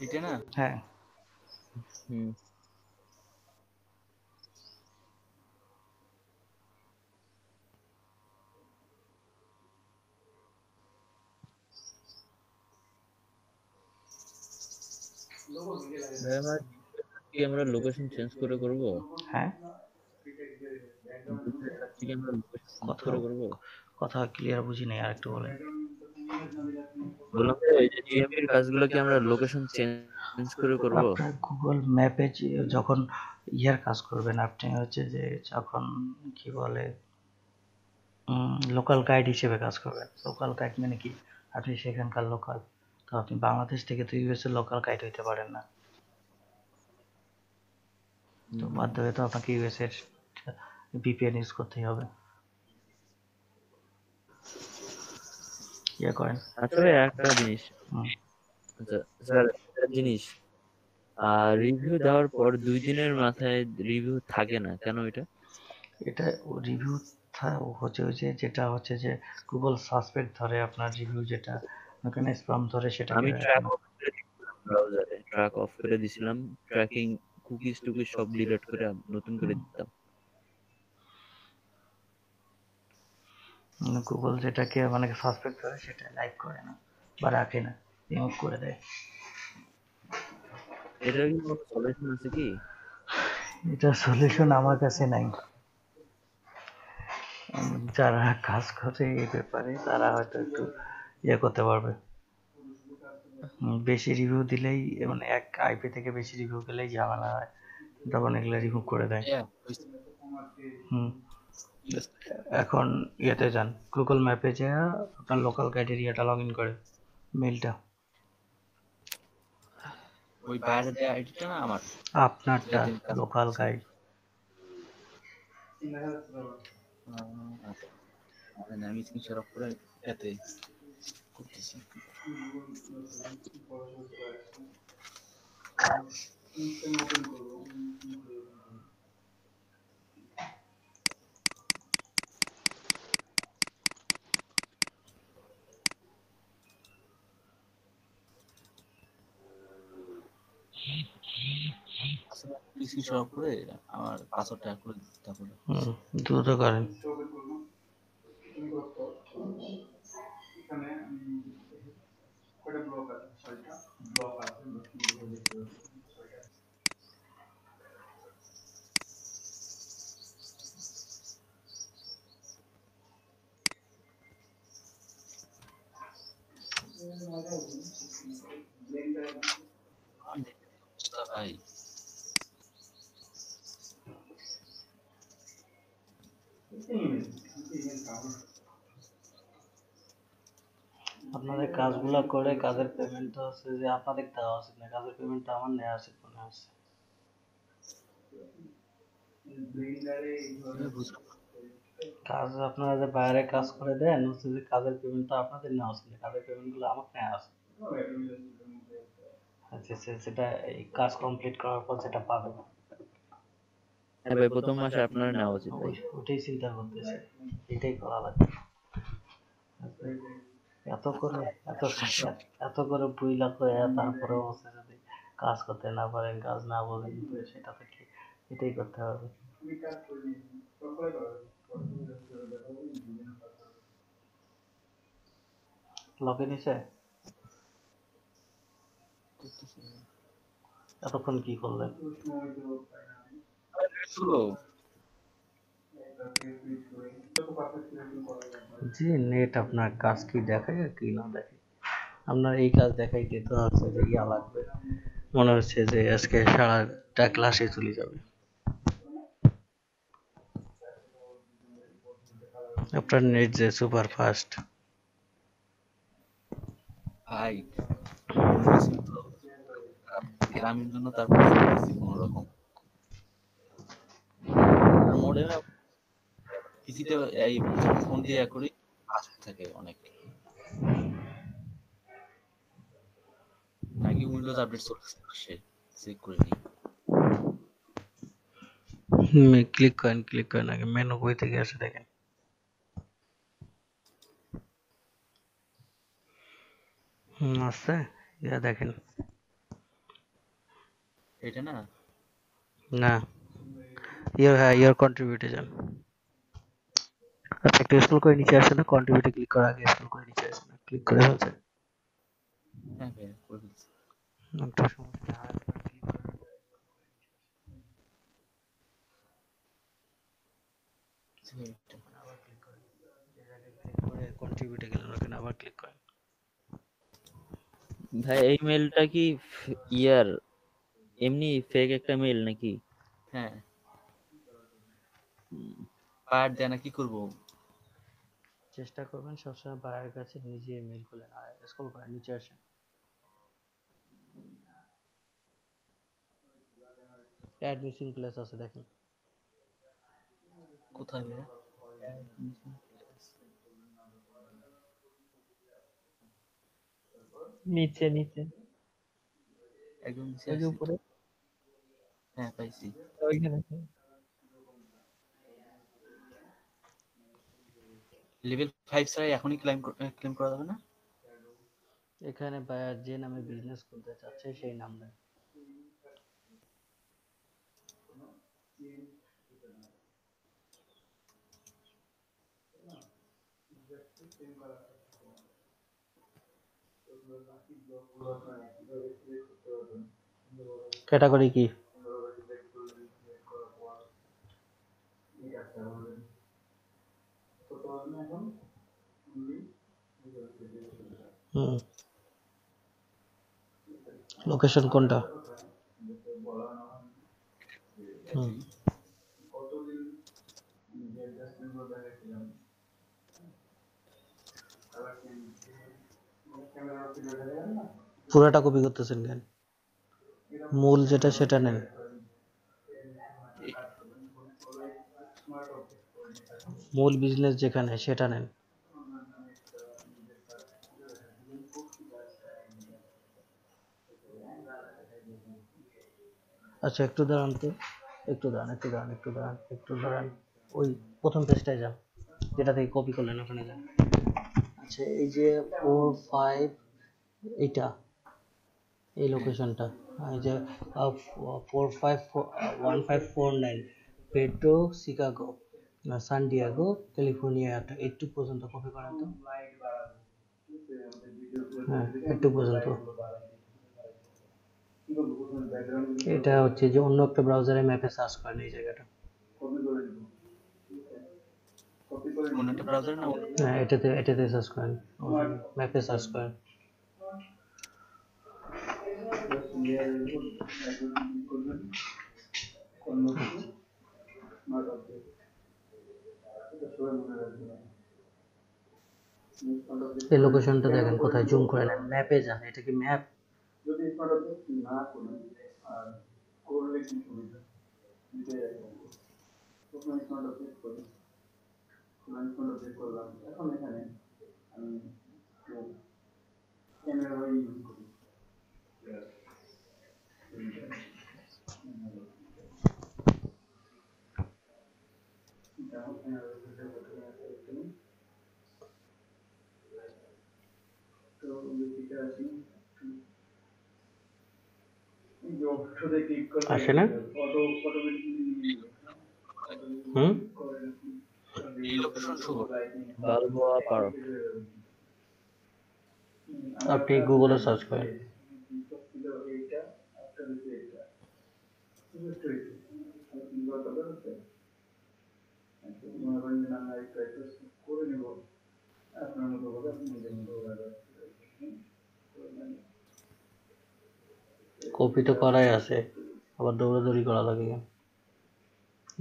এটা না? হ্যাঁ হুম। ভাই আমার কি আমরা লোকেশন চেঞ্জ করে করব? হ্যাঁ দুপুরের কাছ থেকে আমরা লোকেশন চেঞ্জ কথা করে করব? কথা ক্লিয়ার বুঝি নাই, আর একটু বলেন। বললাম যে এই যে জিএমপির কাজগুলো কি আমরা লোকেশন চেঞ্জ করে করব? আপনার গুগল ম্যাপে যখন ইয়ার কাজ করবেন, আপনি হচ্ছে যে যখন কি বলে লোকাল গাইড হিসেবে কাজ করবেন। লোকাল গাইড মানে কি, আপনি সেখানকার লোকাল, তো আপনি বাংলাদেশ থেকে তো ইউএস এর লোকাল গাইড হইতে পারেন না, তো বাধ্য হয়ে তো আপনাকে ইউএস এর ভিপিএন ইউজ করতেই হবে। ইয়ে করেন। আচ্ছা ভাই একটা জিনিস, হুম, আচ্ছা স্যার একটা জিনিস, রিভিউ দেওয়ার পর 2 দিনের মাথায় রিভিউ থাকে না কেন এটা? এটা রিভিউ হচ্ছে ওই যে যেটা হচ্ছে যে গুগল সাসপেক্ট ধরে আপনার রিভিউ, যেটা ওখানে স্প্যাম ধরে সেটাকে আমি রাখে ট্র্যাক না। অফ করে দিয়েছিলাম, ব্রাউজারে ট্র্যাক অফ করে দিছিলাম, ট্র্যাকিং কুকিজ টুকিজ সব ডিলিট করে নতুন করে দিতাম। গুগল যেটাকে মানে সাসপেক্ট ধরে সেটা লাইক করে না বা রাখে না, রিমুভ করে দেয়। এটার কি কোনো সলিউশন আছে কি? এটা সলিউশন আমার কাছে নাই। যারা কাজ করে এই ব্যাপারে তারা হয়তো একটু ইয়ে করতে পারবে। বেশি রিভিউ দিলেই, মানে এক আইপি থেকে বেশি রিভিউ গেলেই ঝামেলা হয়, তখন এগুলো রিমুভ করে দেয়। হুম। এখন ইয়েতে যান, গুগল ম্যাপে যা আপনার লোকাল গাইড এরিয়াটা লগ ইন করে মেলটা, ওই বাইরে দেওয়া আইডিটা না আমার, আপনারটা যেটাতে আমি কাজ লোকাল করতেছি। গাইড। আচ্ছা, মানে আমি স্ক্রিনশট অফ করে এতে করতেছি। আচ্ছা, স্ক্রিনশট অফ করে আমার পাসওয়ার্ডটা করে দিতে, তারপরে দ্রুত করেন। ভাই আপনাদের কাজগুলো করে কাজের পেমেন্ট তো হচ্ছে যে আপনাদের দেওয়া উচিত না, কাজের পেমেন্টটা আমার নেওয়া উচিত মনে হচ্ছে। কাজ আপনারা যে বাইরে কাজ করে দেন, হচ্ছে যে কাজের পেমেন্টটা আপনাদের নেওয়া উচিত না, কাজের পেমেন্টগুলো আমাকে নেওয়া উচিত। আচ্ছা সেটা এই কাজ কমপ্লিট করার পর যেটা পাবেন, হ্যাঁ ভাই, প্রথম মাসে আপনার নেওয়া উচিত ভাই। ওইটাই চিন্তা করতেছি, এটাই করা লাগবে। এত করে এত এত করে বুইলা করে তারপরেও হচ্ছে যদি কাজ করতে না পারেন, কাজ না বোঝেন, সেটা থেকে এটাই করতে হবে। লগে নিছে এতক্ষণ কি করলেন? শুরু জি, নেট আপনার কাজ কি দেখায় আর কি না দেখায়। আপনার এই কাজ দেখাইতে তো হচ্ছে যে ইয়া লাগবে, মনে হচ্ছে যে আজকে সারাটা ক্লাসে চলে যাবে। আপনার নেট যে সুপার ফাস্ট। ভাই, মোবাইল ছিল তো গ্রামের জন্য, তারপর চলতেছি কোন রকম। আর মোডেমে পিসিতে এই যখন ফোন দিয়ে করি ফাস্ট থাকে অনেক, নাকি উইন্ডোজ আপডেট চলতেছে সে চেক করে নিই। ক্লিক করেন আগে, মেনু বই থেকে আসে দেখেন। আছে, ইয়া দেখেন। এটা না? না, ইয়োর কন্ট্রিবিউটে যান। আচ্ছা, একটু স্ক্রল করে নিচে আসে না, কন্ট্রিবিউটে ক্লিক করার আগে স্ক্রল করে নিচে আসে না, ক্লিক করে ফেলছে। হ্যাঁ ভাইয়া, করে ফেলছি। একটা সমস্যা নেই, আরেকবার ক্লিক করে আবার ক্লিক করেন, যে জায়গায় ক্লিক করে কন্ট্রিবিউটে গেলেন ওখানে আবার ক্লিক করেন। ভাই এই মেলটা কি ইয়ার এমনি ফেক একটা মেল নাকি? হ্যাঁ, পার দেয় না, কি করবো? চেষ্টা করবেন সবসময় বায়ের কাছে নিজে মেল খুলেন, আর স্ক্রল করেন নিচে আসেন, অ্যাড মিসিং প্লেস আছে দেখেন। কোথায় ভাইয়া? নিচে নিচে একদম নিচে ওই যে আসছি। উপরে, হ্যাঁ, পাইছি। ওইখানে। লেভেল 5 ছাড়া এখনই ক্লেম করা যাবে না? এখানে বায়ার যে নামে বিজনেস করতে চাচ্ছে সেই নাম দেন। ক্যাটাগরি কি? হুম, লোকেশন কোনটা? হুম, পুরাটা কপি করতেছেন কেন? মূল যেটা সেটা নেন। মূল বিজনেস যেখানে সেটা নেন। আচ্ছা, একটু দাঁড়ান তো, একটু দাঁড়ান। ওই প্রথম পেজটায় যান, যেটা থেকে কপি করলেন ওখানে যান। আচ্ছা, এই যে 4-5, এইটা, এই লোকেশনটা, এই যে 1549 Pedro Chicago San Diego California, একটু পর্যন্ত কপি করেন তো। হ্যাঁ, একটু পর্যন্ত। এটা হচ্ছে যে অন্য একটা ব্রাউজারে ম্যাপে সার্চ করেন এই জায়গাটা। অন্য একটা ব্রাউজার না? হ্যাঁ, এটাতে সার্চ করেন, ম্যাপে সার্চ করেন। এই লোকেশনটা দেখেন কোথায়, জুম করে নেন, ম্যাপে যান। এটা কি ম্যাপ? আসে না? হুম, এই লোকেশন শো করে। বালবোয়া পার্ক। আপনি গুগলে সার্চ করেন। কপি তো করাই আছে, আবার দৌড়াদৌড়ি করা লাগে।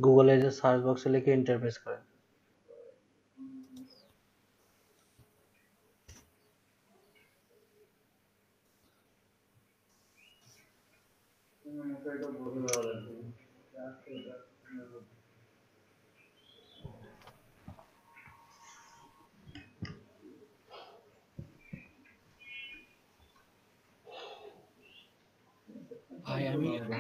গুগলে যে সার্চ বক্সে লিখে ইন্টারফেস করেন। ভাই আমি এলাম।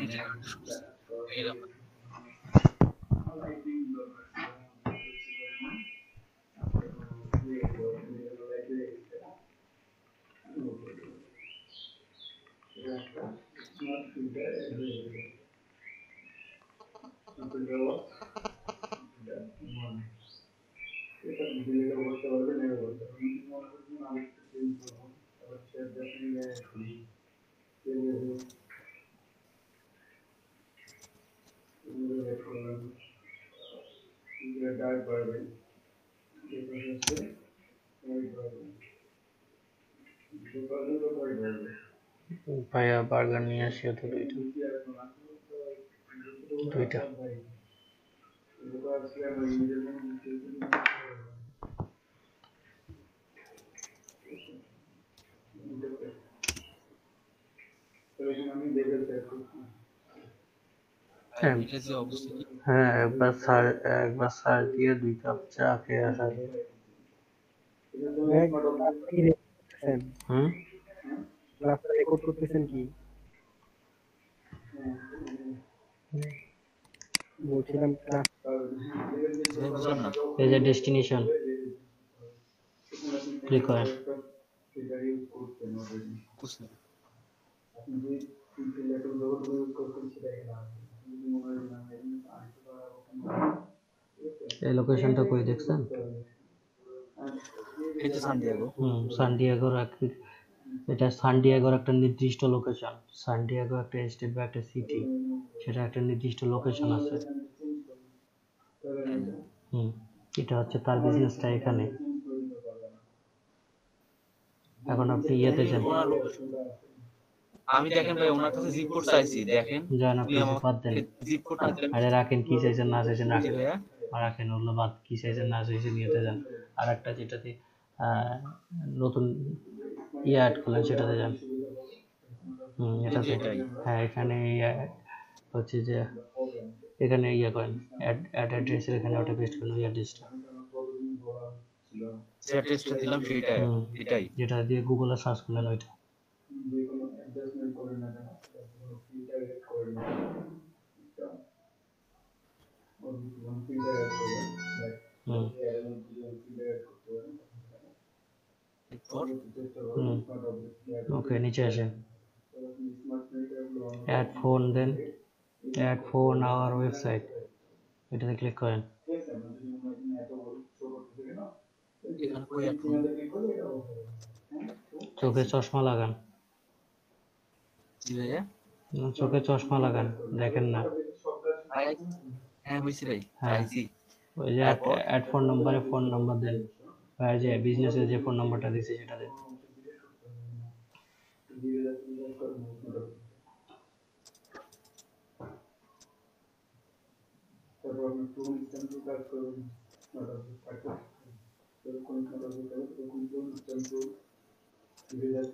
ভাইয়া বার্গার নিয়ে আসিও তো দুইটা হ্যাঁ এটা যে অবস্থা কি? হ্যাঁ একবার স্যার দিয়ে 2 কাপ চা খেয়ে আসা হুম ক্লাসটা রেকর্ড করতেছেন কি? বলছিলাম ক্লাস ভাই বুঝলাম না। এই যে ডেস্টিনেশন ক্লিক করেন বুঝলাম। এই লোকেশনটা কই দেখছেন? এই যে সান ডিয়েগো। এটা সান ডিয়েগোর একটা নির্দিষ্ট লোকেশন। সান ডিয়েগো একটা স্টেট বা একটা সিটি, সেটা একটা নির্দিষ্ট লোকেশন আছে। এটা হচ্ছে তার বিজনেসটা এখানে। এখন আপনি ইয়েতে যান, ওনার আমি দেখেন ভাই ওনার কাছে জিপ কোড চাইছি, দেখেন যান উনি আপনি আমাকে বাদ দেন। জিপ কোড না দিলে আরে রাখেন, কি চাইছেন না চাইছেন জি রাখেন, ভাইয়া। রাখেন ওগুলো বাদ, কি চাইছেন না চাইছেন ইয়েতে যান। আর একটা যেটাতে নতুন ইয়ে অ্যাড করলেন সেটাতে যান। এটাতে এটাই। হ্যাঁ, এখানে হচ্ছে যে এখানে ইয়ে করেন, অ্যাড অ্যাড্রেসের এখানে ওটা পেস্ট করেন, ওই অ্যাড্রেসটা যে অ্যাড্রেসটা দিলাম সেইটাই, এটাই। যেটা দিয়ে গুগলে সার্চ করলেন ওইটা। এরপর ওকে, নিচে আসেন, add phone, then add phone our website, এটাতে ক্লিক করেন। এখানে কই এখন চোখে চশমা লাগান, জি ভাইয়া। চোখে চশমা লাগান, দেখেন না? ভাই হ্যাঁ হইছে ভাই, হ্যাঁ, আইছি। ওই যে অ্যাড ফোন নাম্বারে ফোন নাম্বার দেন, বা যে বিজনেসের যে ফোন নাম্বারটা দিয়েছে সেটা দেন।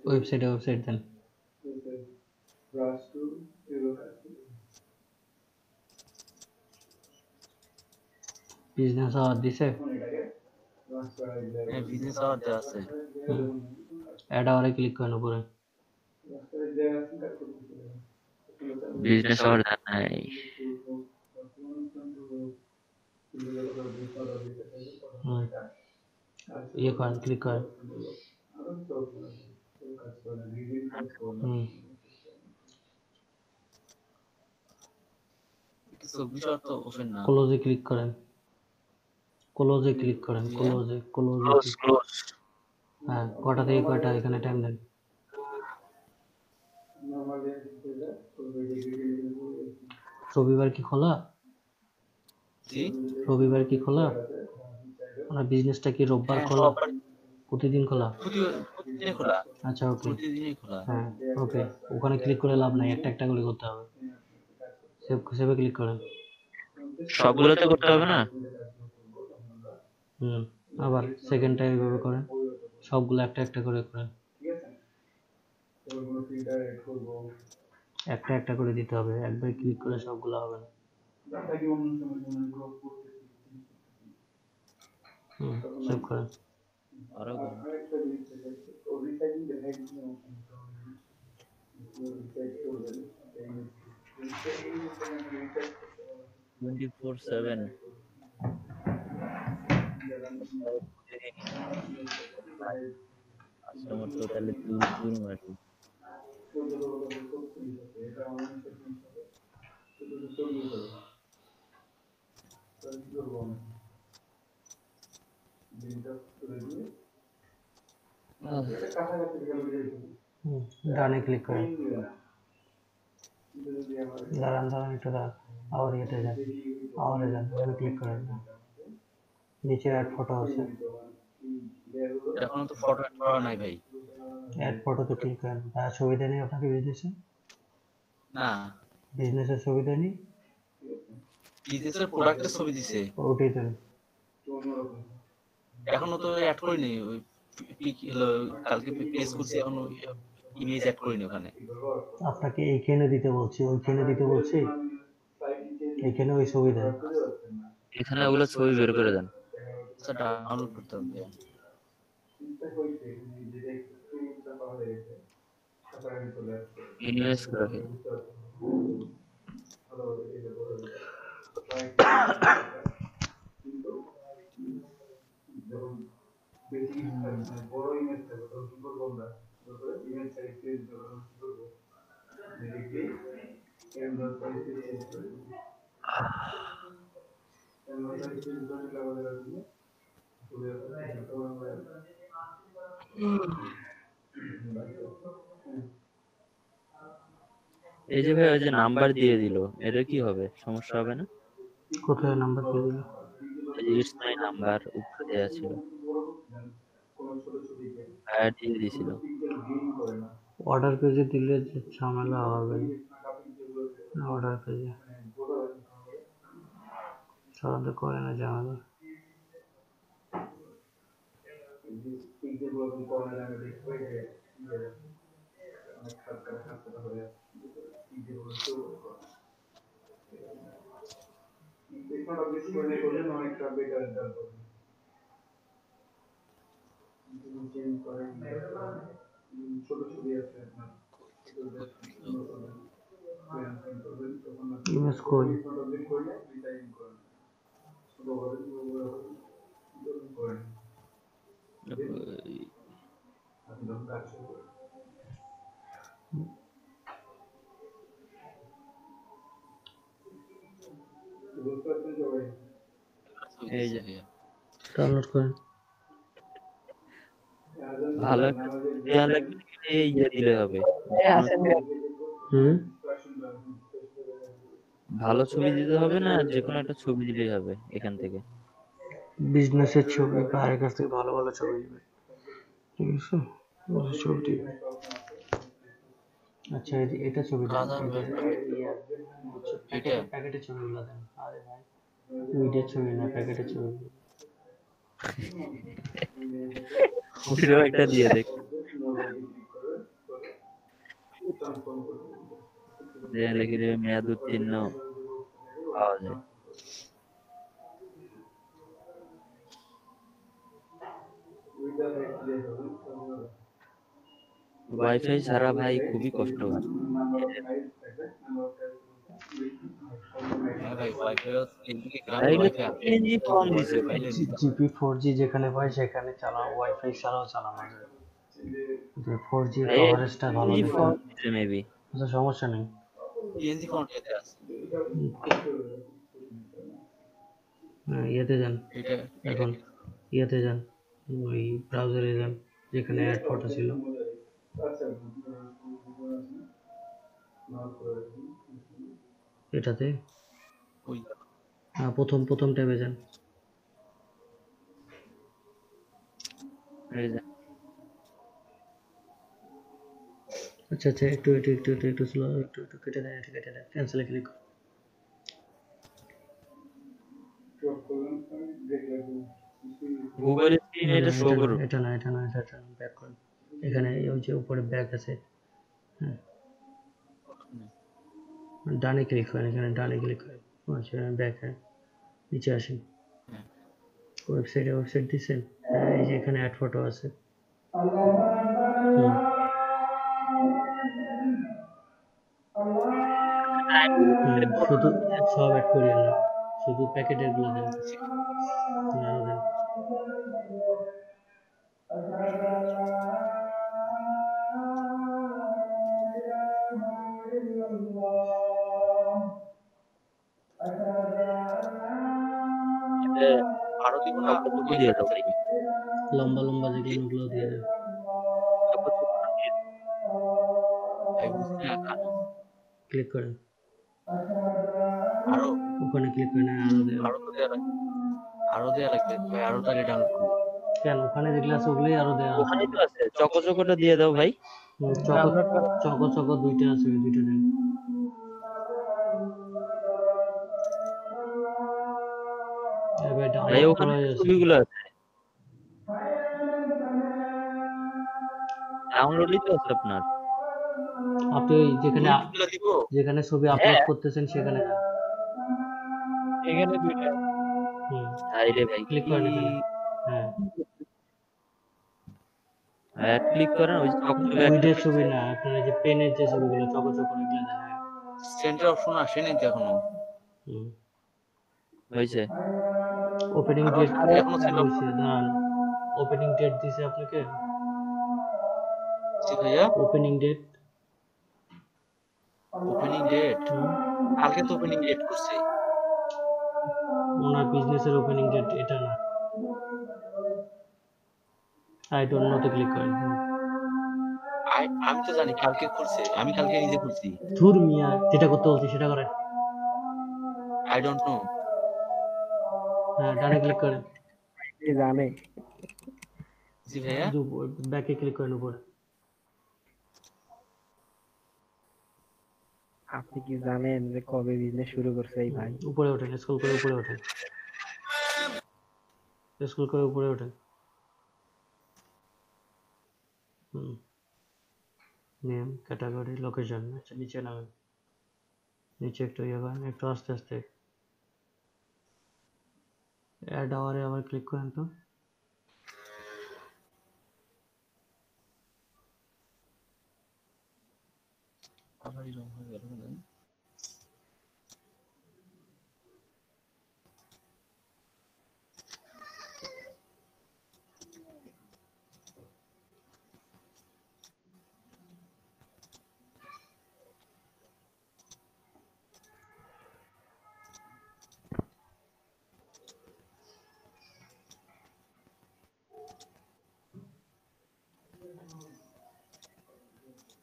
ওয়েবসাইট দেন। বিজনেস আওয়ার দিছে, হ্যাঁ বিজনেস আওয়ার দেওয়া আছে। অ্যাড আওয়ারে ক্লিক করেন উপরে। বিজনেস আওয়ার নাই। ইয়ে করেন, ক্লিক করেন। চব্বিশ তো ওপেন না। ক্লোজে ক্লিক করেন, ক্লোজে ক্লিক করেন, ক্লোজে ক্লোজ ক্লোজ। হ্যাঁ, কটা থেকে কয়টা এখানে টাইম দেন। রবিবার কি খোলা? জি রবিবার কি খোলা? আপনার বিজনেসটা কি রোববার হ্যাঁ, খোলা? সবার প্রতিদিন খোলা? প্রতিদিনই খোলা। আচ্ছা, ওকে, প্রতিদিনই খোলা। হ্যাঁ ওকে। ওখানে ক্লিক করে লাভ নাই, একটা একটা করে করতে হবে। সেভে ক্লিক করেন। সবগুলোতে করতে হবে না? আবার সেকেন্ড টাইম এভাবে করেন, সবগুলো একটা একটা করে করেন, একটা একটা করে দিতে হবে, একবার ক্লিক করে সবগুলো হবে না। সেভ করেন। আরো কম। 24/7 কাস্টমার তো তাহলে দূর দূর মারি। ডানে ক্লিক করেন, দাঁড়ান দাঁড়ান একটু দাঁড়ান, আবার ইয়েতে যান, আবার যান, ওখানে ক্লিক করেন, নিচে অ্যাড ফটো আছে, এখনো তো ফটো অ্যাড করা নাই ভাই। অ্যাড ফটোতে ক্লিক করেন। ছবি দেয়নি আপনাকে বিজনেসে? না, বিজনেসের ছবি দেয়নি? বিজনেসের প্রোডাক্টের ছবি দিছে, ওটাই দেন। এখনো তো অ্যাড করিনি। ওই হলো কালকে পেজ করছি, এখনো ইমেজ অ্যাড করিনি ওখানে। আপনাকে এইখানে দিতে বলছি, ওইখানে দিতে বলছি, এইখানে ওই ছবি দেন। এখানে ওগুলো ছবি বের করে দেন, আচ্ছা, ডাউনলোড করতে হবে। ইনভেস্ট করে রাখেন। এই যে ভাই ওই যে নাম্বার দিয়ে দিল, এটা কি হবে? সমস্যা হবে না? কোথায় নাম্বার দিয়ে দিল? ইটস মাই নাম্বার উপরে দেওয়া ছিল, ভাইয়া দিয়ে দিছিল। অর্ডার পেজে দিলে যে ঝামেলা হবে, অর্ডার পেজে সাধারণত করে না ঝামেলা। ইমেজ কই? এই যে ডাউনলোড করেন। ভালো একটা দেয়া লাগবে, ইয়ে দিলে হবে। হুম, ভালো ছবি দিতে হবে না, যে কোনো একটা ছবি দিলেই হবে এখান থেকে। বিজনেসের ছবি, বাইরের কাছ থেকে ভালো ভালো ছবি দিবে, ঠিক আছে? ভালো ছবি দিবে। আচ্ছা, এটা ছবি দেন, প্যাকেটের ছবিগুলো দেন। আরে ভাই, উইডের ছবি না, প্যাকেটের ছবি। ভিডিও একটা দিয়ে দেখ, যে লিখে দেবে মেয়াদ উত্তীর্ণ পাওয়া যায়। ওয়াইফাই ছাড়া ভাই খুবই কষ্ট হয়। হ্যাঁ ভাই, ওয়াইফাই এদিকে গ্রামে ভাই ওয়াইফাই আছে। PNG ফর্ম দিছে ভাই। জিপি 4G যেখানে পায় সেখানে চালাও, ওয়াইফাই ছাড়াও চালানো যায়। 4G কভারেজটা ভালো PNG দেখে। ফর্ম দিছে মেবি। আচ্ছা, সমস্যা নেই। পিএনজি ফন্টেতে আছে ইয়েতে যান, এটা। এখন ইয়েতে যান, ওই ব্রাউজারে যান যেখানে অ্যাড ফটো ছিল, এটাতে ওই প্রথম প্রথম ট্যাবে যান। এই যে আচ্ছা আচ্ছা, একটু একটু একটু একটু একটু স্লো, একটু একটু কেটে দেন, এটা কেটে দেন, ক্যান্সেলে ক্লিক করুন। গুগল স্ক্রিন এটা শো করুন। এটা না, এটা না, এটা ব্যাক করুন। এখানে ওই যে উপরে ব্যাক আছে, হ্যাঁ, ডানে ক্লিক করেন, এখানে ডানে ক্লিক করেন। আচ্ছা, ব্যাক, হ্যাঁ, নিচে আসেন। ওয়েবসাইট দিচ্ছেন, হ্যাঁ, এই যে এখানে অ্যাড ফটো আছে। শুধু সব অ্যাড করিয়েন না, শুধু প্যাকেটের গুলো দেন, আরো দেন। দিব না চকচকে দিয়ে দাও ভাই, লম্বা লম্বা যেগুলো ওগুলো দিয়ে দেবে। চকচকে দিয়ে দাও। ভাই বুঝছি না। ক্লিক করেন, আরো ওখানে ক্লিক করেন, আরো দেবেন। আরো তো দেয়া লাগবে, আরো দেয়া লাগবে ভাই, আরো তাহলে ডাউনলোড করবো। কেন ওখানে যেগুলো আছে ওগুলোই আরো দেওয়া আছে। ওখানেই তো আছে, চকচকটা দিয়ে দাও ভাই। চকো চকো চকো দুইটা আছে, ওই দুইটা দেন। এবার ভাই ডাউনলোড ওখানে করা তো আছে। ছবিগুলো আছে, ডাউনলোডই তো আছে আপনার। আপনি ওই যেখানে লিঙ্কগুলো দিব। যেখানে ছবি আপলোড হ্যাঁ, করতেছেন সেখানে যান। এখানে দুইটা। হুম, হাই রে ভাই, ক্লিক কি করেন এখানে। হ্যাঁ, অ্যাড ক্লিক করেন, ওই যে চকচকে একটা উইডের ছবি আছে। না, আপনার এই যে পেনের যে ছবিগুলো চকো চকো এগুলো দেন। হ্যাঁ। সেন্টার অপশন আসেনি তো এখনো। হুম, হয়েছে। ওপেনিং আরো ডেট এখনো সেন্ড অপশন। হয়েছে, দাঁড়ান। ওপেনিং ডেট দিছে আপনাকে, জি ভাইয়া, ওপেনিং ডেট। ওপেনিং ডেট কালকে তো ওপেনিং ডেট করছে। ওনার বিজনেসের ওপেনিং ডেট এটা না। আই ডোন্ট নো তে ক্লিক করেন। আমি তো জানি কালকে করছে, আমি কালকে নিজে করছি। ধুর মিয়া, যেটা করতে বলছি সেটা করেন। I don't know. হ্যাঁ, ডানে ক্লিক করেন, কি জানে? জি ভাইয়া, ব্যাকে ক্লিক করেন উপরে। আপনি কি জানেন যে কবে বিজনেস শুরু করছে এই ভাই? উপরে ওঠেন, স্ক্রল করে উপরে ওঠেন, স্ক্রল করে উপরে ওঠেন। Name, category, location. আচ্ছা, নিচে নামেন, নিচে একটু ইয়ে করেন, একটু আস্তে আস্তে। অ্যাড আওয়ারে আবার ক্লিক করেন তো। আবার এরকম হয়ে গেল না?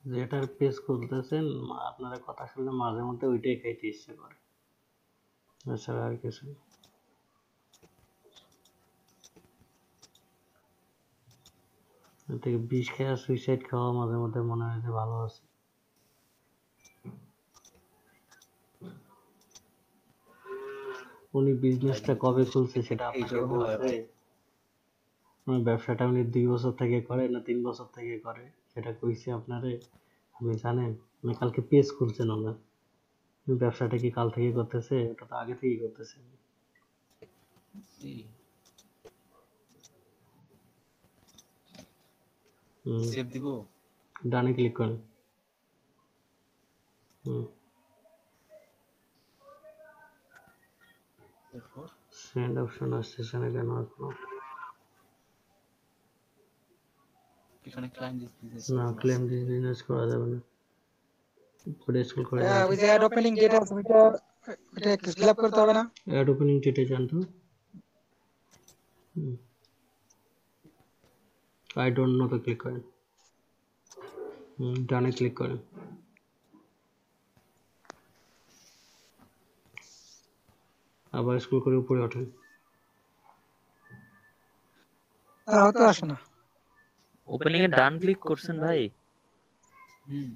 যেটার পেজ খুলতেছেন, আপনারা কথা শুনলে মাঝে মধ্যে ওইটাই খাইতে ইচ্ছে করে, এছাড়া আর কিছু না। এর থেকে বিষ খেয়ে সুইসাইড খাওয়া মাঝে মধ্যে মনে হয় যে ভালো আছে। উনি বিজনেসটা কবে খুলছে সেটা আপনাকে এইসব হয় বলছে? ভাই। উনি ব্যবসাটা উনি 2 বছর থেকে করে না 3 বছর থেকে করে সেটা কইছে আপনারে? আপনি জানেন? উনি কালকে পেজ খুলছেন ওনার। উনি ব্যবসাটা কি কাল থেকে করতেছে? ওটা তো আগে থেকেই করতেছে। জি, হুম, সেভ দিব। ডানে ক্লিক করেন। হুম, এরপর সেন্ড অপশন আসছে না কেন এখনো? এখানে ক্লায়েন্ট বিজনেস না, ক্লেম বিজনেস করা যাবে না। উপরে স্ক্রল করে ওই যান, যে অ্যাড ওপেনিং ডেট আছে ওইটা ফিল আপ করতে হবে না? অ্যাড ওপেনিং ডেটে যান তো। আই ডোন্ট নো তে ক্লিক করেন। ডানে ক্লিক করেন। আবার স্ক্রল করে উপরে ওঠেন। তাও তো আসে না। ওপেনিং এ ডান ক্লিক করছেন ভাই? হুম,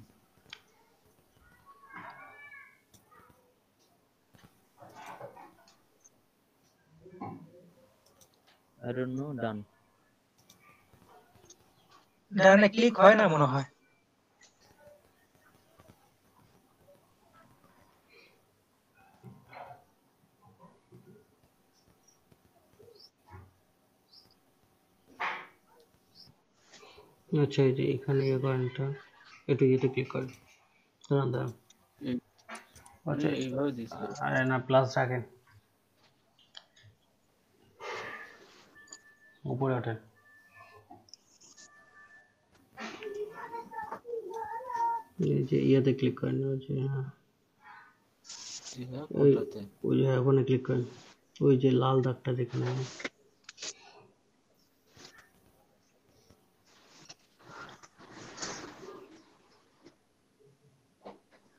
আই ডোন্ট নো, ডান। ডানে ক্লিক হয় না মনে হয়। আচ্ছা, এই যে এখানে ইয়ে করেন, এটা এতে ক্লিক করেন। দাঁড়ান দাঁড়ান। আচ্ছা, এইভাবে দিয়েছিল। আরে না, প্লাস রাখেন, উপরে ওঠেন। এই যে ইয়াতে ক্লিক করেন, ওই যে হ্যাঁ, জি ভাইয়া, ওই কোনটাতে? ওই যে ওখানে ক্লিক করেন, ওই যে লাল দাগটা যেখানে।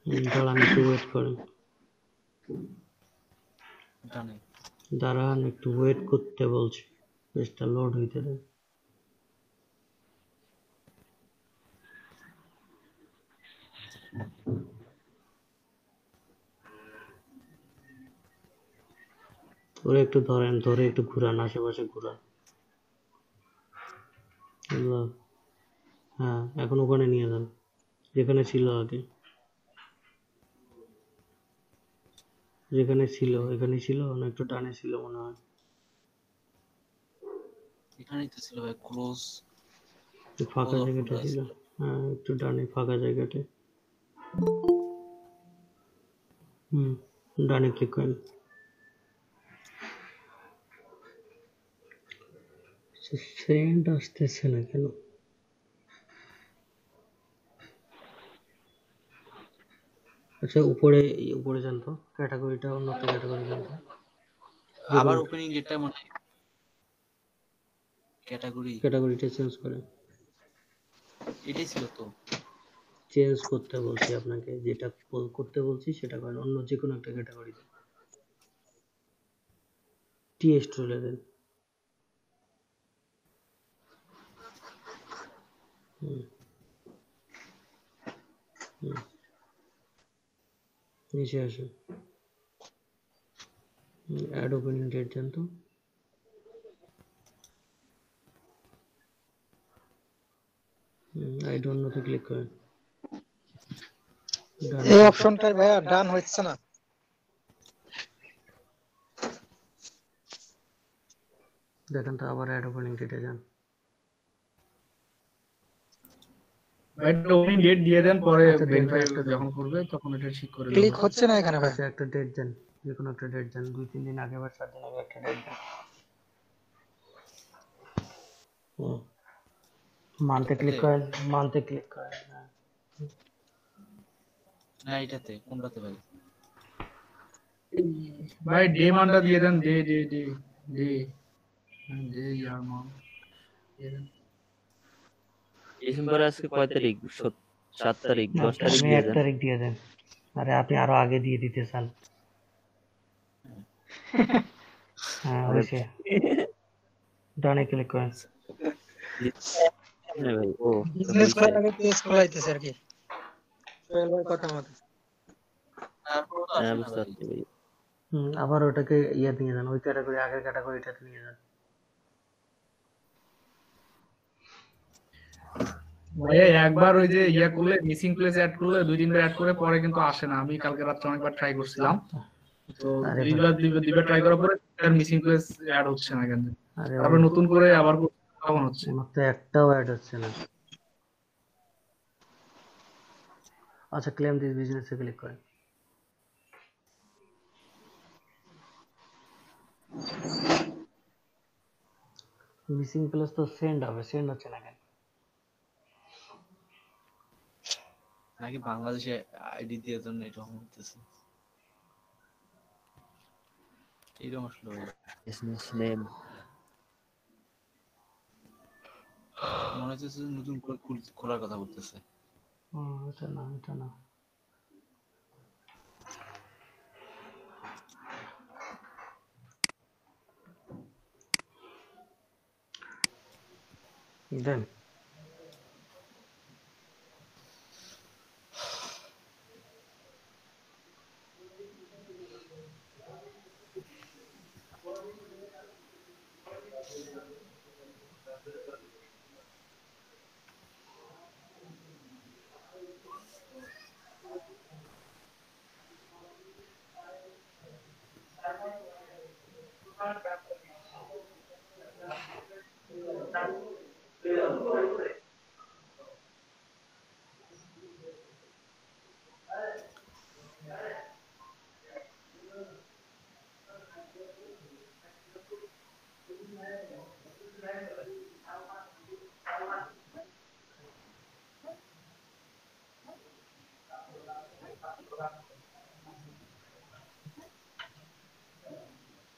দাঁড়ান একটু ওয়েট করেন, জানে দাঁড়ান একটু ওয়েট করতে বলছি, পেজটা লোড হইতে দেন। ওরে একটু ধরেন, ধরে একটু ঘুরান, আশেপাশে ঘুরান। হ্যাঁ, এখন ওখানে নিয়ে যান যেখানে ছিল আগে, যেখানে ছিল এখানে ছিল না, একটু ডানে ছিল মনে হয়। এখানেই তো ছিল ভাই, ক্লোজ ফাঁকা জায়গাটা ছিল, হ্যাঁ একটু ডানে ফাঁকা জায়গাটা। ডানে ক্লিক করেন। সেন্ড আসতেছে না কেন? আচ্ছা উপরে উপরে যান তো, ক্যাটাগরিটা অন্য একটা ক্যাটাগরি যান তো। আবার ওপেনিং ডেটটা মনে হয় ক্যাটাগরিটা চেঞ্জ করেন। এটাই ছিল তো। চেঞ্জ করতে বলছি আপনাকে, যেটা করতে বলছি সেটা করেন, অন্য যে কোনো একটা ক্যাটাগরিতে টিএক্সট তুলে দেন। নিচে আসেন, অ্যাড ওপেনিং ডেট যান তো। আই ডোন্ট নোতে ক্লিক করেন। এই অপশনটা ভাইয়া ডান হচ্ছে না। দেখেন তো, আবার অ্যাড ওপেনিং ডেটে যান। ওপেনিং ডেট দিয়ে দেন, পরে ভেরিফাই যখন করবে তখন এটা ঠিক করে দেব। ক্লিক হচ্ছে না এখানে ভাই। আচ্ছা একটা ডেট দেন, যে কোনো একটা ডেট দেন, 2-3 দিন আগে বা 7 দিন আগে একটা ডেট দেন। মান্থে ক্লিক করেন, মান্থে ক্লিক করেন। না এটাতে কোনটাতে ভাই? ভাই ডে মানটা দিয়ে দেন, day day day day day year মান দিয়ে দেন। ডিসেম্বর আজকে কয় তারিখ? 7 তারিখ, 10 তারিখ আপনি দিয়ে 1 দেন। তারিখ দিয়ে দেন। আরে আপনি আরো আগে দিয়ে দিতে চান? হ্যাঁ হয়েছে, ডানে ক্লিক করেন। ভাই ও বিজনেস করার আগে পেজ খোলাইতেছে আর কি। সোহেল ভাই কথা মতো। তারপর তো হ্যাঁ আসে না বুঝতে ভাই। পারছি ভাই। আবার ওটাকে ইয়ে নিয়ে যান, ওই ক্যাটাগরি, আগের ক্যাটাগরিটাতে নিয়ে যান। ভাইয়া একবার ওই যে ইয়া করলে, মিসিং প্লেস অ্যাড করলে 2-3 বার অ্যাড করে পরে কিন্তু আসে না। আমি কালকে রাত্রে অনেকবার ট্রাই করছিলাম, তো আরে দুইবার ট্রাই করার পরে আর মিসিং প্লেস অ্যাড হচ্ছে না কেন। আরে তারপর নতুন করে আবার তখন হচ্ছে। আমার তো একটাও অ্যাড হচ্ছে না। আচ্ছা ক্লেম দিস বিজনেসে ক্লিক করেন। মিসিং প্লেস তো সেন্ড হবে, সেন্ড হচ্ছে না কেন? নাকি বাংলাদেশে আইডি দিয়ে জন্য এরকম হতেছে। এইরকম আসলো ভাই। বিজনেস নেম মনে হচ্ছে যে নতুন করে খোলার কথা বলতেছে। এটা না, এটা না। দেন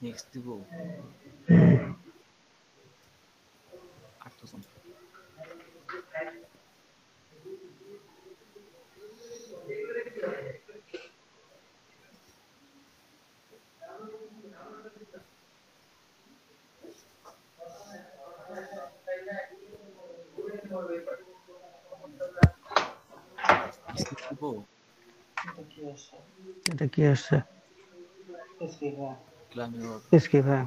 নেক্সট দিব। আর তো ও এটা কি আসছে? ক্লাইমিং রড স্কিপ, হ্যাঁ।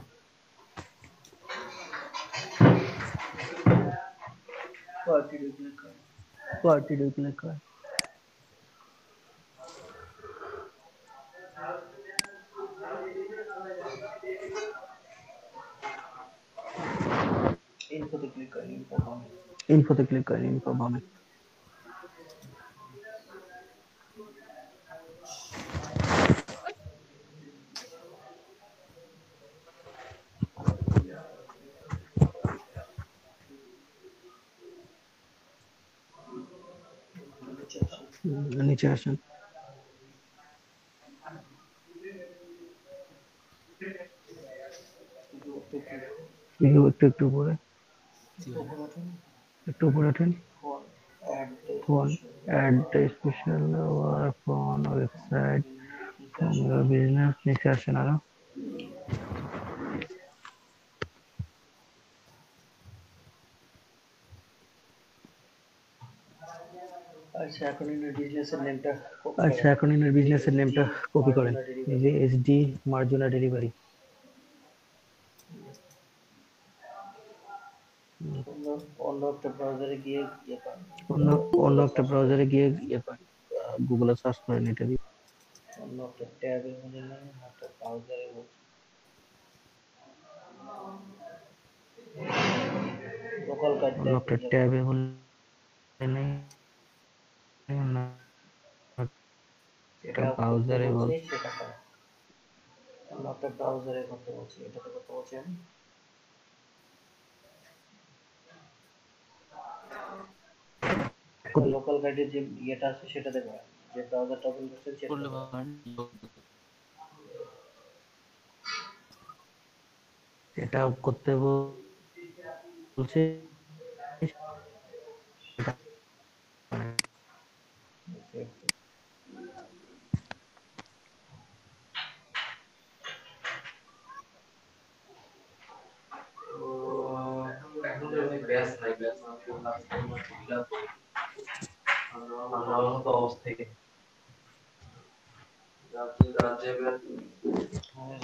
পার্টি ডু ক্লিক কর। ইনফোতে ক্লিক করেন, ইনফো বামে। নিচে আসেন, একটু একটু উপরে, কি ভাই একটু উপরে ওঠেন। Phone add the special phone website from your business, নিচে আসেন আরো। আচ্ছা, এখন ইনার বিজনেসের নেমটা কপি করেন। এই যে এসডি মার্জুনা ডেলিভারি। অন্য একটা ব্রাউজারে গিয়ে ইয়ে পান, গুগলে সার্চ করেন এটা দিয়ে। অন্য একটা ট্যাবের মধ্যে নেন, একটা ব্রাউজারে অন্য একটা ট্যাবে মধ্যে নেন, একটা ব্রাউজারে বলছি, সেটা করেন। অন্য একটা ব্রাউজারে করতে বলছি, এটাতে করতে বলছি আমি। লোকাল গাইডের যে ইয়েটা আছে সেটাতে করেন, যে ব্রাউজারটা ওপেন করছেন সেটা করলে ভাই এটা করতে বলছে।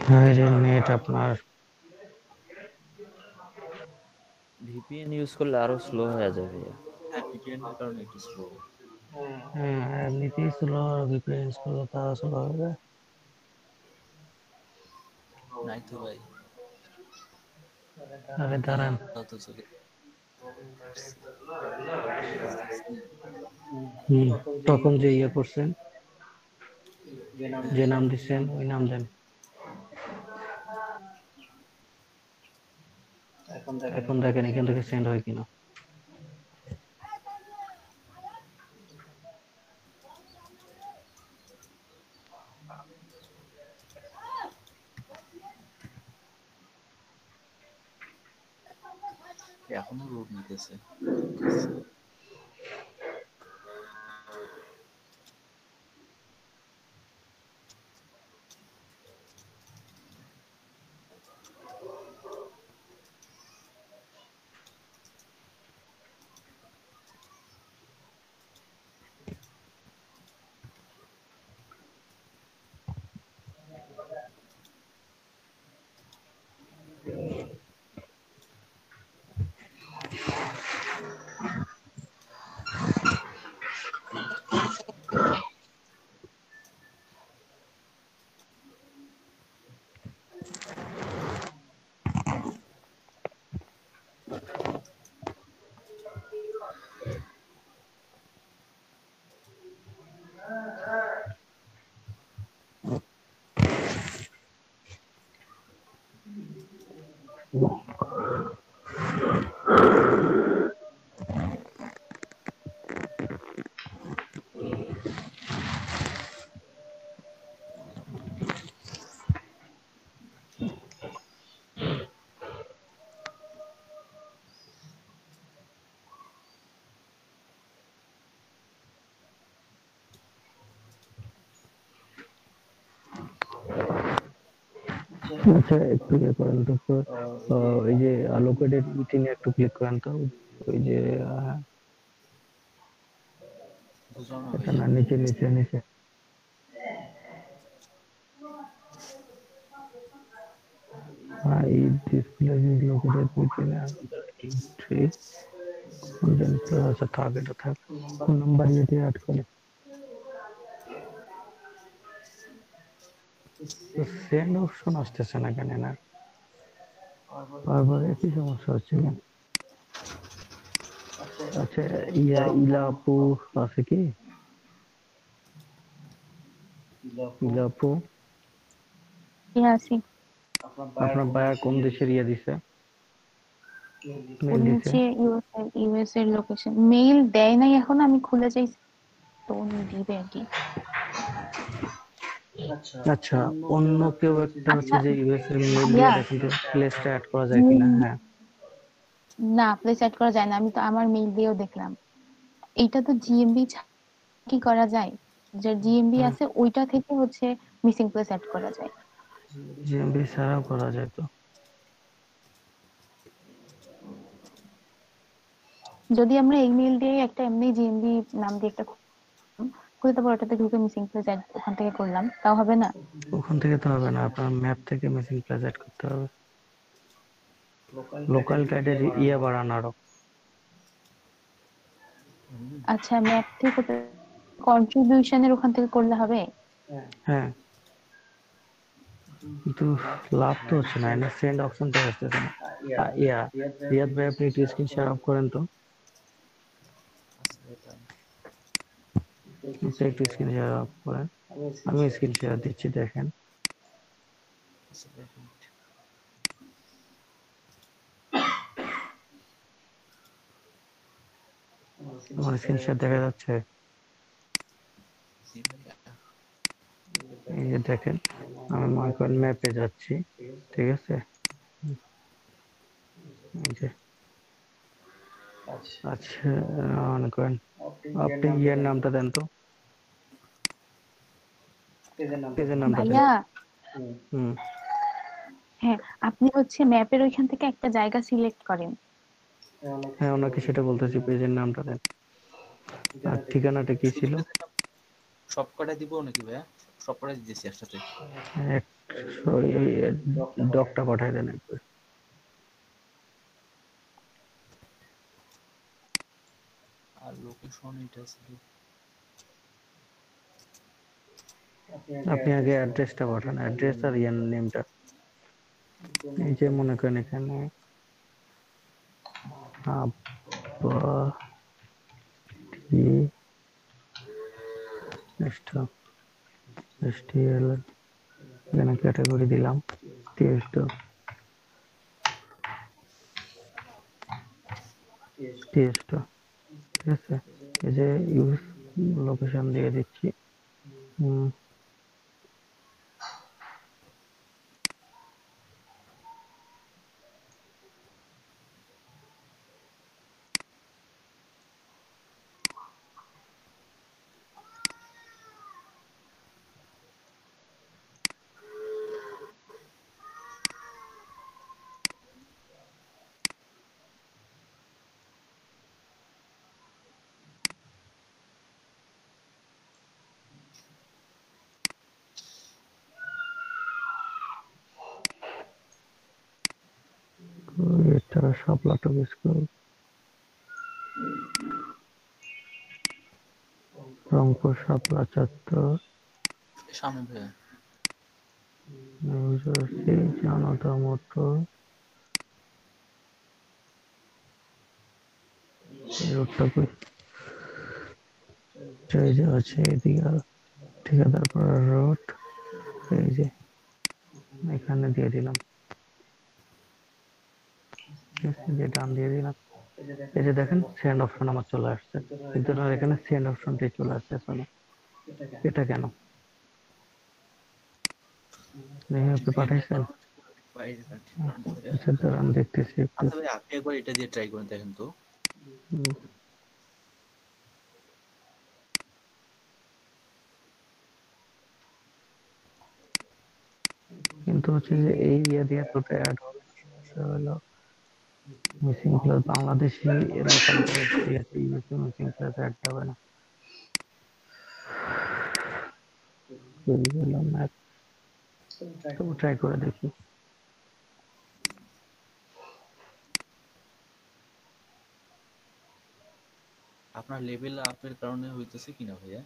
হ্যাঁ রে, নেট আপনার ভিপিএন ইউজ করলে আরো স্লো হয়ে যাবে ভাইয়া। হ্যাঁ ভিপিএন এর কারণে একটু স্লো হ্যাঁ এমনিতেই স্লো, ভিপিএন করলে তারা স্লো হবে। নাই তো ভাই আরে দাঁড়ান, তাও তো চলে তখন যে ইয়ে করছেন, যে নাম দিচ্ছেন ওই নাম দেন। এখন দেখেন এখান থেকে সেন্ড হয় কিনা। এখনো লোড নিতেছে আচ্ছা একটু ইয়ে করেন তো, ওই যে আলোকেটেড মিটিং এ একটু ক্লিক করেন তো, ওই যে বুঝলাম না এটা ভাইয়া। না, নিচে নিচে নিচে hide display is located within another entry content plus আচ্ছা থাক, এটা থাক। কোন নাম্বার দিয়ে অ্যাড করে সেন্ড অপশন আসতেছে না কেন? না বারবার একই সমস্যা হচ্ছে কেন? আচ্ছা, ইলাপু আছে কি? ইলাপু আছি। আপনার ভাইয়া কোন দেশের দিছে, মেল উনি দিছে? হচ্ছে ইউএস এর লোকেশন মেইল দেয় নাই এখন, আমি খুলে চাইছি তো উনি দিবে আর কি। আচ্ছা, অন্য কেউ একটা হচ্ছে আচ্ছা যে ইউএস এর মেল দিয়ে ভাইয়া, দেখেন তো প্লেসটা অ্যাড করা যায় কিনা। হ্যাঁ, না প্লেস সেট করা যায় না, আমি তো আমার মেইল দিয়েও দেখলাম। এইটা তো জিএমবি কি করা যায়, যে জিএমবি আছে ওইটা থেকে হচ্ছে মিসিং প্লেস অ্যাড করা যায়। জিএমবি ছাড়াও করা যায় তো। যদি আমরা এই মেইল দিয়ে একটা এমনি জিএমবি নাম দিয়ে একটা খুলে তারপর ওটাতে ঢুকে মিসিং প্লেস অ্যাড ওখান থেকে করলাম, তাও হবে না? ওখান থেকে তো হবে না, আপনার ম্যাপ থেকে মিসিং প্লেস অ্যাড করতে হবে। লোকাল গাইডের বাড়ানো আরো। আচ্ছা ম্যাপ থেকে কন্ট্রিবিউশনের ওখান থেকে করলে হবে? হ্যাঁ, কিন্তু লাভ তো হচ্ছে না, না সেন্ড অপশনটা আসতেছে না। রিয়াদ ভাই, আপনি একটু স্ক্রিন শেয়ার অফ করেন তো। আপনি একটু স্ক্রিন শেয়ার অফ করেন, আমি স্ক্রিন শেয়ার দিচ্ছি, দেখেন। আমার স্ক্রিন শেয়ার দেখা যাচ্ছে? এই যে দেখেন, আমি মাইক্রোন ম্যাপে যাচ্ছি, ঠিক আছে? এই যে আচ্ছা, মনে করেন আপনি নামটা দেন তো, পেজের নামটা দেন। ভাইয়া হুম, হ্যাঁ, আপনি হচ্ছে ম্যাপের ওইখান থেকে একটা জায়গা সিলেক্ট করেন। হ্যাঁ, ওনাকে সেটা বলতেছি, পেজের নামটা দেন। আর ঠিকানাটা কি ছিল? সব কটা দিব নাকি ভাইয়া? সব কটা দিতেছি একসাথে। সরি, ডকটা পাঠাই দেন একবার। আর লোকেশন এটা ছিল। আপনি আগে অ্যাড্রেসটা পাঠান, অ্যাড্রেস আর নেমটা। এই যে মনে করেন এখানে এখানে ক্যাটাগরি দিলাম টেস্ট, টেস্ট, ঠিক আছে? এই যে ইউজ লোকেশন দিয়ে দিচ্ছি। এটা শাপলা টু স্কুল, রংপুর শাপলা চত্বর, সামনে ভাইয়া। নিউ জার্সি জনতা মোটর, রোডটা কই? এই যে আছে এদিকে, ঠিকাদার পাড়া রোড, এই যে এখানে দিয়ে দিলাম, ঠিক আছে? যে ডান দিয়ে দিলাম। এই যে দেখেন সেন্ড অপশন আমার চলে আসছে, কিন্তু না এখানে সেন্ড অপশনটাই চলে আসতেছে না, এটা কেন? আপনি পাঠাইছেন? আচ্ছা দাঁড়ান, দেখতেছি একটু। আচ্ছা ভাই, আপনি একবার এটা দিয়ে ট্রাই করে দেখেন তো। কিন্তু হচ্ছে যে এই দিয়ে তো অ্যাড হবে না, সমস্যা হলো missing plus Bangladeshi local missing plus add হবে না। পেলাম না, তবু ট্রাই করে দেখি। আপনার লেভেল আপের কারণে হইতেছে কিনা ভাইয়া?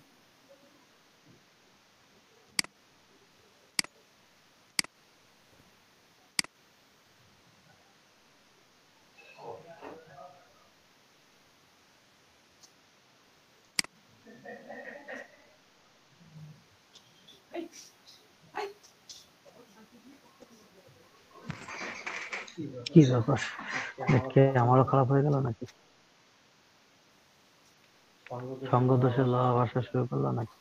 কি ব্যাপার, দেখে আমারও খারাপ হয়ে গেল নাকি? সঙ্গ দোষে লওয়া ভাষা শুরু করলো নাকি?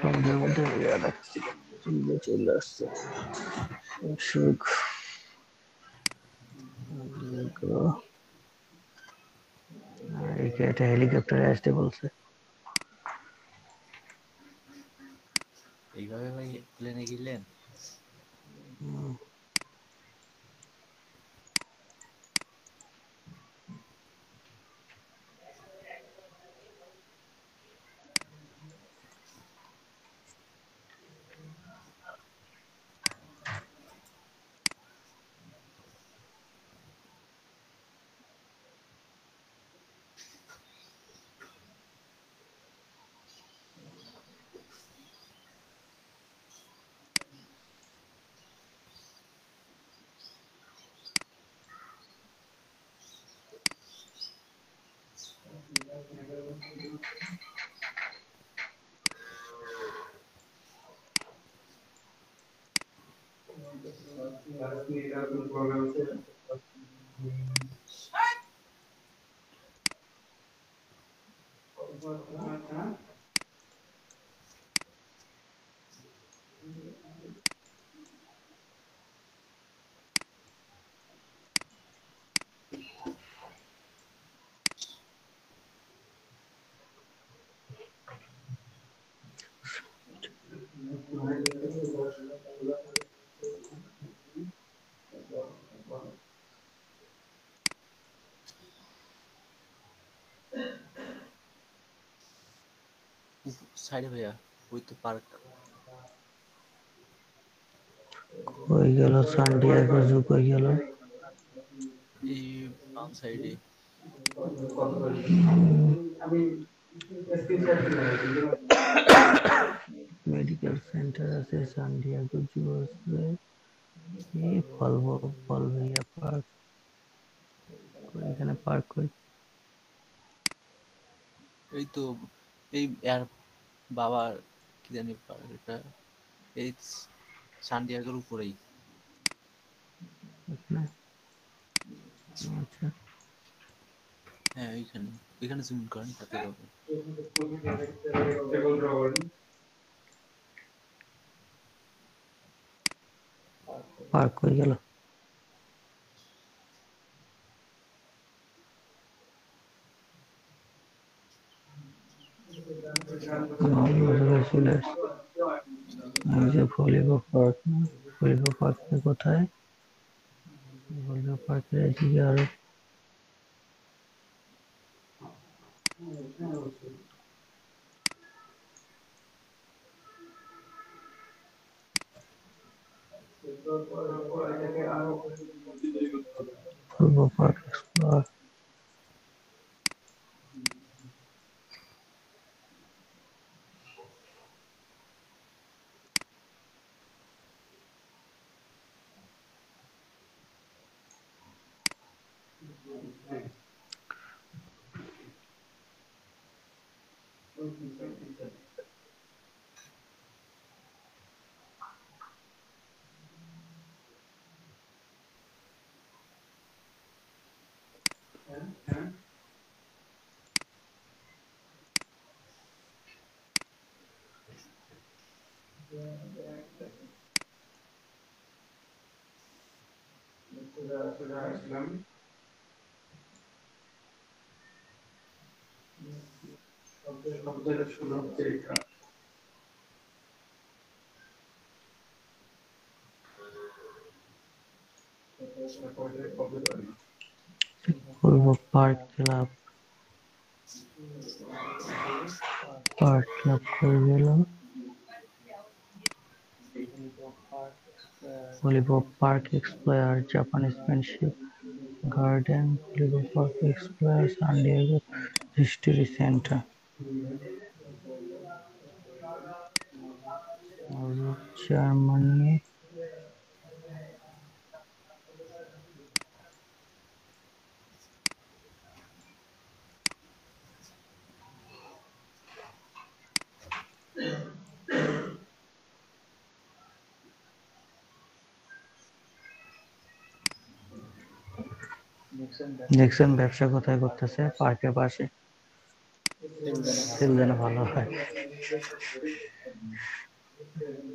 সঙ্গের মধ্যে রাখছি, চলে আসছে সুখ। এটা হেলিকপ্টারে আসতে বলছে। এইভাবে ভাই প্লেনে গেলেন? সাইডে ভাইয়া, ওই তো পার্ক। কই গেল সান্টিয়াগো জু, কই গেল? এই বাম সাইডে। মেডিকেল সেন্টার আছে, সান্টিয়াগো জু আছে, এই ফলভিয়া পার্ক। এখানে পার্ক কই? এই তো এই এর বাবার কি জানি পার্ক এটা, এই সান্টিয়াগোর উপরেই। এখানে? আচ্ছা, হ্যাঁ ওইখানে, ওইখানে জুম করেন তাতে পাবেন। পার্ক কই গেল? চলে আসছে। এই যে ভলিবল পার্ক, না ভলিবল পার্ক কোথায়? ভলিবল পার্কের এদিকে আরো ভলিবল পার্ক এক্সপ্লোর। বলবো পার্ক ক্লাব করে দিলাম। Volleyball Park Explorer, Japanese Friendship Garden, Volleyball Park Explorer, San Diego History Center. Germany, দেখছেন ব্যবসা কোথায় করতেছে? পার্কের পাশে। সেল যেন ভালো হয়।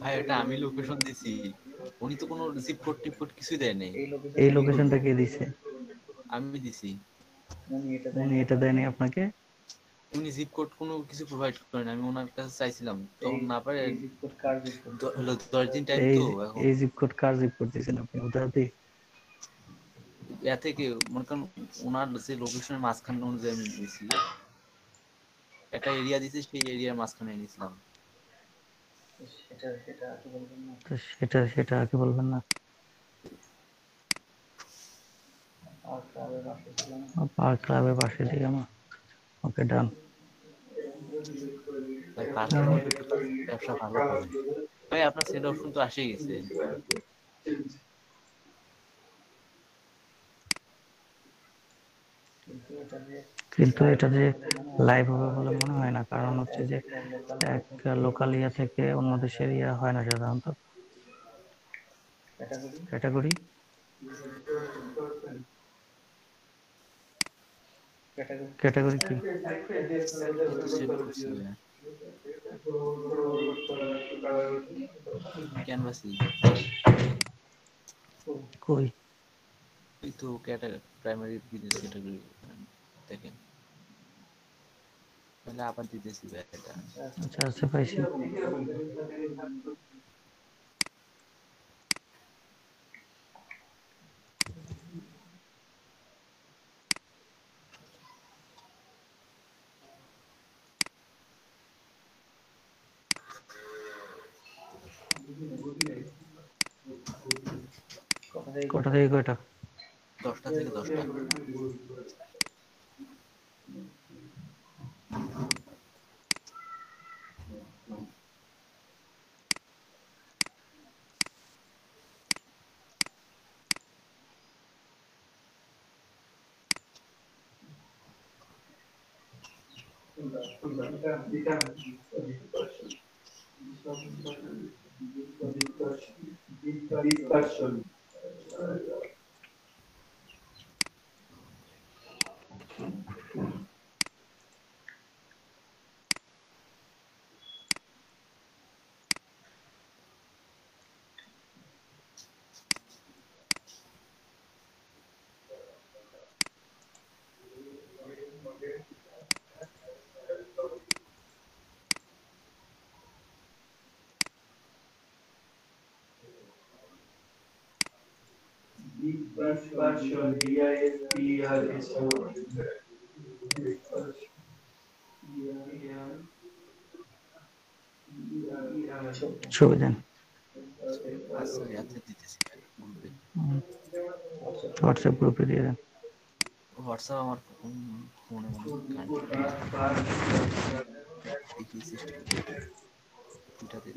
ভাই এটা আমি লোকেশন দিছি, উনি তো কোনো জিপ কোড টিপ কোড কিছুই দেয় নাই। এই লোকেশনটা কে দিছে? আমি দিছি। উনি এটা দেয়নি আপনাকে? উনি জিপ কোড কোনো কিছু প্রোভাইড করেন, আমি ওনার কাছে চাইছিলাম তখন না পারে। হলো 10 দিন টাইম তো এখন। এই জিপ কোড কার জিপ কোড দিয়েছেন আপনি? ওটা দিয়ে এ থেকে মনে করেন ওনার যে লোকেশনের মাঝখানে অনুযায়ী আমি দিয়েছি, একটা এরিয়া দিয়েছি, সেই এরিয়ার মাঝখানে নিয়েছিলাম। তো সেটা আগে বলবেন না? পার্ক ক্লাবের পাশে দিয়ে আমার। ওকে ডান। ভাই পার্কের মধ্যে তো ব্যবসা ভালো করে। ভাই আপনার সেল অপশন তো আসে গেছে। কিন্তু এটা যে লাইভ হবে বলে মনে হয় না, কারণ হচ্ছে যে এক লোকাল ইয়া থেকে অন্য দেশের ইয়া হয় না সাধারণত। ক্যাটাগরি ক্যাটাগরি কি? এই তো সেভ করছি ভাই। ক্যানভাসি কই? এই তো ক্যাটাগরি প্রাইমারি বিজনেস ক্যাটাগরি দেখেন। তাহলে আবার দিতেছি ভাই এটা। আচ্ছা আচ্ছা পাইছি। কটা থেকে কয়টা? 10টা থেকে 10টা। ছবি দেন। আচ্ছা ইয়াতে দিতেছি গ্রুপে। হোয়াটসঅ্যাপ গ্রুপে দিয়ে দেন। হোয়াটসঅ্যাপ আমার ফোনে দেখি সিস্টেম এটাতে